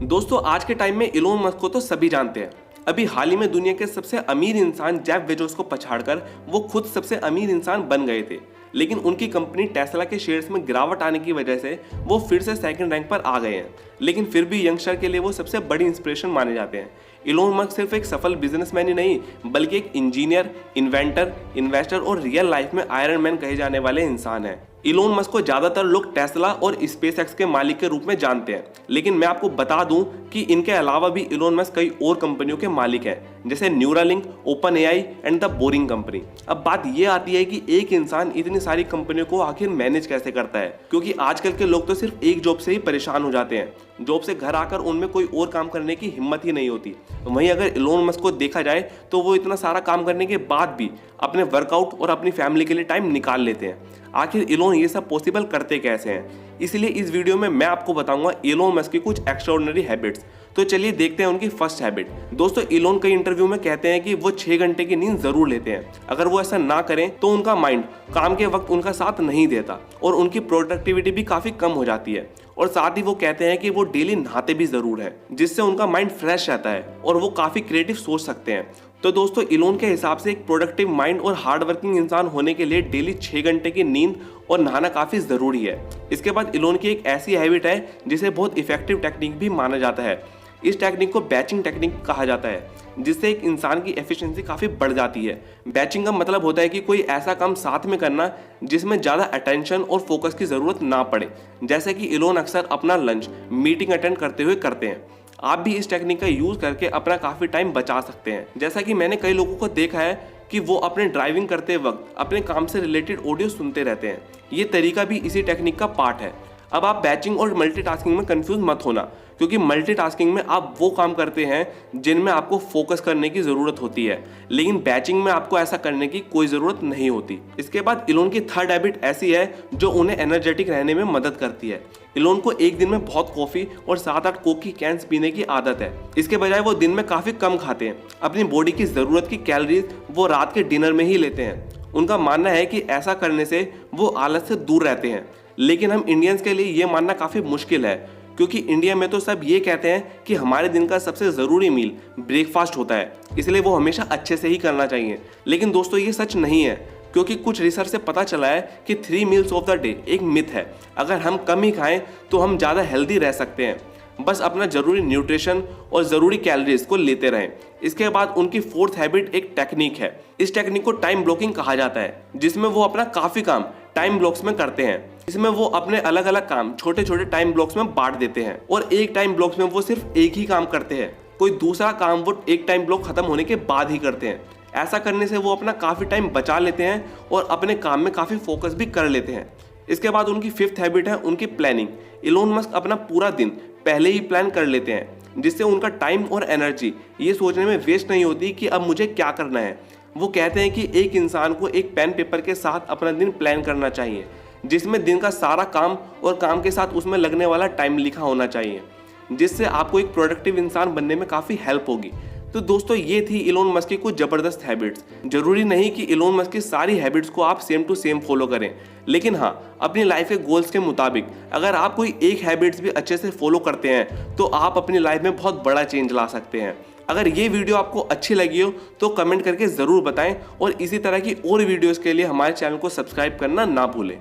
दोस्तों आज के टाइम में इलोन मस्क को तो सभी जानते हैं। अभी हाल ही में दुनिया के सबसे अमीर इंसान जेफ बेजोस को पछाड़कर वो खुद सबसे अमीर इंसान बन गए थे, लेकिन उनकी कंपनी टेस्ला के शेयर्स में गिरावट आने की वजह से वो फिर से सेकंड रैंक पर आ गए हैं। लेकिन फिर भी यंगस्टर के लिए वो सबसे बड़ी इंस्पिरेशन माने जाते हैं। इलोन मस्क सिर्फ एक सफल बिजनेसमैन ही नहीं, बल्कि एक इंजीनियर, इन्वेंटर, इन्वेस्टर और रियल लाइफ में आयरन मैन कहे जाने वाले इंसान है। इलोन मस्क को ज्यादातर लोग टेस्ला और स्पेसएक्स के मालिक के रूप में जानते हैं, लेकिन मैं आपको बता दूं कि इनके अलावा भी इलोन मस्क कई और कंपनियों के मालिक हैं, जैसे Neuralink, open AI and the boring company. अब बात ये आती है कि एक इंसान इतनी सारी कंपनियों को आखिर मैनेज कैसे करता है, क्योंकि आजकल के लोग तो सिर्फ एक जॉब से ही परेशान हो जाते हैं। जॉब से घर आकर उनमें कोई और काम करने की हिम्मत ही नहीं होती। वहीं अगर इलोन मस्क को देखा जाए तो वो इतना सारा काम करने के बाद भी अपने वर्कआउट और अपनी फैमिली के लिए टाइम निकाल लेते हैं। आखिर इलोन ये सब पॉसिबल करते कैसे हैं? इसलिए इस वीडियो में मैं आपको बताऊंगा इलोन मस्क की कुछ एक्स्ट्राऑर्डिनरी हैबिट्स। तो चलिए देखते हैं उनकी फर्स्ट हैबिट। दोस्तों इलोन कई इंटरव्यू में कहते हैं कि वो 6 घंटे की नींद जरूर लेते हैं। अगर वो ऐसा ना करें तो उनका माइंड काम के वक्त उनका साथ नहीं देता और उनकी प्रोडक्टिविटी भी काफी कम हो जाती है। और साथ ही वो कहते हैं कि वो डेली नहाते भी जरूर है, जिससे उनका माइंड फ्रेश रहता है और वो काफी क्रिएटिव सोच सकते हैं। तो दोस्तों इलोन के हिसाब से एक प्रोडक्टिव माइंड और हार्ड वर्किंग इंसान होने के लिए डेली 6 घंटे की नींद और नहाना काफी जरूरी है। इसके बाद इलोन की एक ऐसी हैबिट है जिसे बहुत इफेक्टिव टेक्निक भी माना जाता है। इस टेक्निक को बैचिंग टेक्निक कहा जाता है, जिससे एक इंसान की एफिशिएंसी काफ़ी बढ़ जाती है। बैचिंग का मतलब होता है कि कोई ऐसा काम साथ में करना जिसमें ज़्यादा अटेंशन और फोकस की ज़रूरत ना पड़े, जैसे कि इलोन अक्सर अपना लंच मीटिंग अटेंड करते हुए करते हैं। आप भी इस टेक्निक का यूज़ करके अपना काफ़ी टाइम बचा सकते हैं। जैसा कि मैंने कई लोगों को देखा है कि वो अपने ड्राइविंग करते वक्त अपने काम से रिलेटेड ऑडियो सुनते रहते हैं। ये तरीका भी इसी टेक्निक का पार्ट है। अब आप बैचिंग और मल्टीटास्किंग में कंफ्यूज मत होना, क्योंकि मल्टीटास्किंग में आप वो काम करते हैं जिनमें आपको फोकस करने की ज़रूरत होती है, लेकिन बैचिंग में आपको ऐसा करने की कोई ज़रूरत नहीं होती। इसके बाद इलोन की थर्ड हैबिट ऐसी है जो उन्हें एनर्जेटिक रहने में मदद करती है। इलोन को एक दिन में बहुत कॉफ़ी और 7-8 कोक की कैंस पीने की आदत है। इसके बजाय वो दिन में काफ़ी कम खाते हैं। अपनी बॉडी की ज़रूरत की कैलोरीज वो रात के डिनर में ही लेते हैं। उनका मानना है कि ऐसा करने से वो आलस से दूर रहते हैं, लेकिन हम इंडियंस के लिए ये मानना काफ़ी मुश्किल है, क्योंकि इंडिया में तो सब ये कहते हैं कि हमारे दिन का सबसे ज़रूरी मील ब्रेकफास्ट होता है, इसलिए वो हमेशा अच्छे से ही करना चाहिए। लेकिन दोस्तों ये सच नहीं है, क्योंकि कुछ रिसर्च से पता चला है कि 3 मील्स ऑफ द डे एक मिथ है। अगर हम कम ही खाएं तो हम ज़्यादा हेल्दी रह सकते हैं। बस अपना ज़रूरी न्यूट्रिशन और ज़रूरी कैलोरीज को लेते रहें। इसके बाद उनकी फोर्थ हैबिट एक टेक्निक है। इस टेक्निक को टाइम ब्लॉकिंग कहा जाता है, जिसमें वो अपना काफ़ी काम टाइम ब्लॉक्स में करते हैं। इसमें वो अपने अलग अलग काम छोटे छोटे टाइम ब्लॉक्स में बांट देते हैं और एक टाइम ब्लॉक्स में वो सिर्फ एक ही काम करते हैं। कोई दूसरा काम वो एक टाइम ब्लॉक खत्म होने के बाद ही करते हैं। ऐसा करने से वो अपना काफ़ी टाइम बचा लेते हैं और अपने काम में काफ़ी फोकस भी कर लेते हैं। इसके बाद उनकी फिफ्थ हैबिट है उनकी प्लानिंग। इलोन मस्क अपना पूरा दिन पहले ही प्लान कर लेते हैं, जिससे उनका टाइम और एनर्जी ये सोचने में वेस्ट नहीं होती कि अब मुझे क्या करना है। वो कहते हैं कि एक इंसान को एक पेन पेपर के साथ अपना दिन प्लान करना चाहिए, जिसमें दिन का सारा काम और काम के साथ उसमें लगने वाला टाइम लिखा होना चाहिए, जिससे आपको एक प्रोडक्टिव इंसान बनने में काफ़ी हेल्प होगी। तो दोस्तों ये थी इलोन मस्क की कुछ ज़बरदस्त हैबिट्स। जरूरी नहीं कि इलोन मस्क की सारी हैबिट्स को आप सेम टू सेम फॉलो करें, लेकिन हाँ अपनी लाइफ के गोल्स के मुताबिक अगर आप कोई एक हैबिट्स भी अच्छे से फॉलो करते हैं तो आप अपनी लाइफ में बहुत बड़ा चेंज ला सकते हैं। अगर ये वीडियो आपको अच्छी लगी हो तो कमेंट करके ज़रूर बताएं और इसी तरह की और वीडियोज़ के लिए हमारे चैनल को सब्सक्राइब करना ना भूलें।